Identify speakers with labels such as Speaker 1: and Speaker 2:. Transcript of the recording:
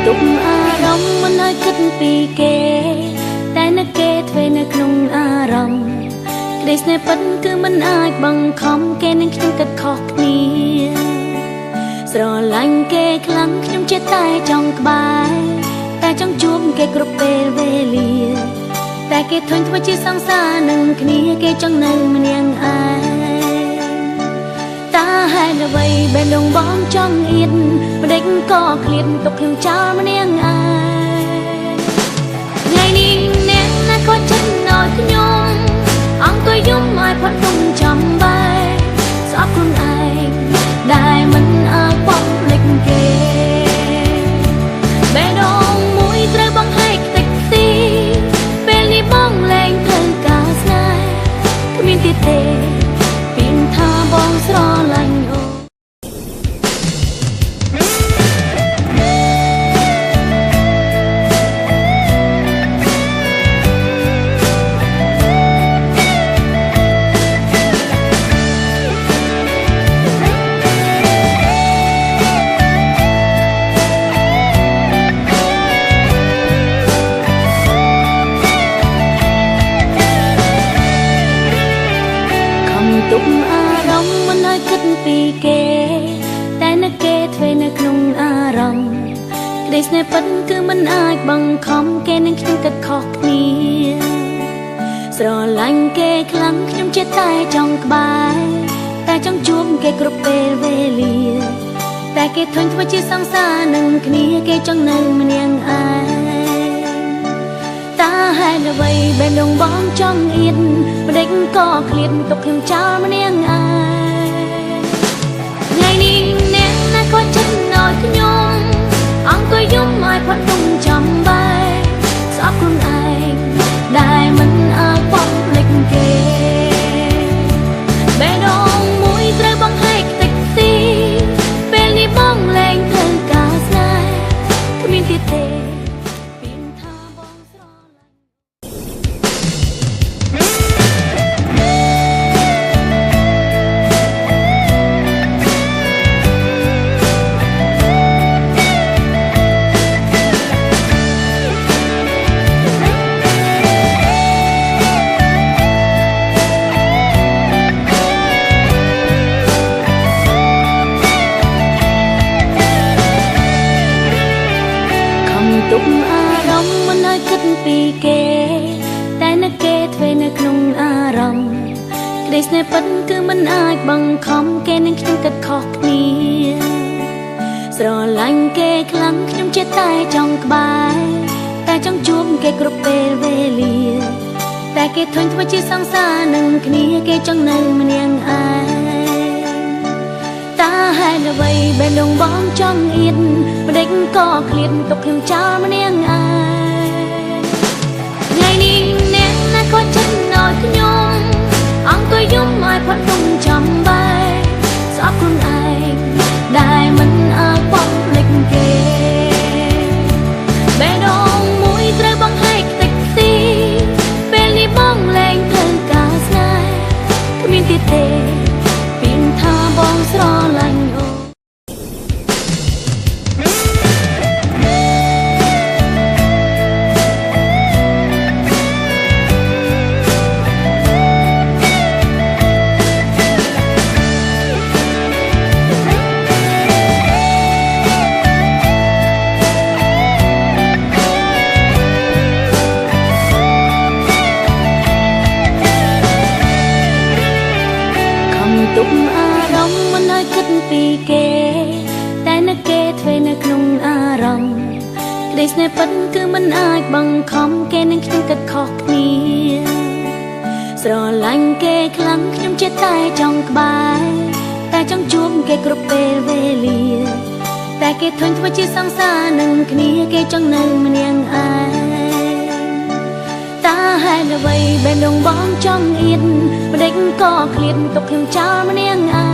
Speaker 1: ទុកអារម្មណ៍មិនឲ្យគិតពីគេតែនឹកគេធ្វើនៅក្នុងអារម្មណ៍ក្តីស្នេហ៍ពិតគឺមិនអាចបង្ខំគេនឹងខ្ញុំគិតខុសគ្នាស្រឡាញ់គេខ្លាំងខ្ញុំចិត្តតែចង់ក្បែរតែចង់ជួបគេគ្រប់ពេលវេលាតែគេធុញធ្វើជាសង្សារនឹងគ្នាគេចង់នៅម្នាក់ឯងតើហេតុអ្វីបែរលងបងចង់អៀតម្ដេចក៏ឃ្លាតទុកខ្ញុំចោលម្នាក់ឯងថ្ងៃនេះអ្នកណាក៏ចិត្តឲ្យខ្ញុំអង្គុយយំឲ្យផុតទុំចំបែស្អប់ខ្លួនឯងដែលមិនអាចបំភ្លេចគេបេះដូងមួយត្រូវបងហែកតិចទីពេលនេះបងលែងត្រូវការស្នេហ៍គ្មានទៀតទេពីថាបងស្រឡាញ់អូទុកអារម្មណ៍មិនឲ្យគិតពីគេតែនឹកគេធ្វើនៅក្នុងអារម្មណ៍ក្តីស្នេហ៍ពិតគឺមិនអាចបង្ខំគេនឹងខ្ញុំគិតខុសគ្នាស្រឡាញ់គេខ្លាំងខ្ញុំចិត្តតែចង់ក្បែរតែចង់ជួបគេគ្រប់ពេលវេលាតែគេធុញធ្វើជាសង្សារនឹងគ្នាគេចង់នៅម្នាក់ឯងតើហេតុអ្វីបែរលងបងចង់អៀតម្ដេចក៏ឃ្លាតទុកខ្ញុំចោលម្នាក់ឯងថ្ងៃនេះអ្នកណាក៏ចិត្តឲ្យខ្ញុំអង្គុយយំឲ្យផុតទុំចំបែស្អប់ខ្លួនឯងដែលមិនអាចបំភ្លេចគេបេះដូងមួយត្រូវបងហែកតិចទីពេលនេះបងលែងត្រូវការស្នេហ៍គ្មានទៀតទេទុកអារម្មណ៍មិនឲ្យគិតពីគេតែនឹកគេធ្វើនៅក្នុងអារម្មណ៍ក្តីស្នេហ៍ពិតគឺមិនអាចបង្ខំគេនឹងខ្ញុំគិតខុសគ្នាស្រឡាញ់គេខ្លាំងខ្ញុំចិត្តតែចង់ក្បែរតែចង់ជួបគេគ្រប់ពេលវេលាតែគេធុញធ្វើជាសង្សារនឹងគ្នាគេចង់នៅម្នាក់ឯងតើហេតុអ្វីបែរលងបងចង់អៀតម្ដេចក៏ឃ្លាតទុកខ្ញុំចោលម្នាក់ឯងថ្ងៃនេះអ្នកណាក៏ចិត្តឲ្យខ្ញុំអង្គុយយំឲ្យផុតទុំចំបែស្អប់ខ្លួនឯងដែលមិនអាចបំភ្លេចគេបេះដូងមួយត្រូវបងហែកតិចទីពេលនេះបងលែងត្រូវការស្នេហ៍គ្មានទៀតទេពីថាបងស្រឡាញ់អូទុកអារម្មណ៍មិនឲ្យគិតពីគេតែនឹកគេធ្វើនៅក្នុងអារម្មណ៍ក្តីស្នេហ៍ពិតគឺមិនអាចបង្ខំគេនឹងខ្ញុំគិតខុសគ្នាស្រឡាញ់គេខ្លាំងខ្ញុំចិត្តតែចង់ក្បែរតែចង់ជួបគេគ្រប់ពេលវេលាតែគេធុញធ្វើជាសង្សារនឹងគ្នាគេចង់នៅម្នាក់ឯងតើហេតុអ្វីបែរលងបងចង់អៀតម្ដេចក៏ឃ្លាតទុកខ្ញុំចោលម្នាក់ឯង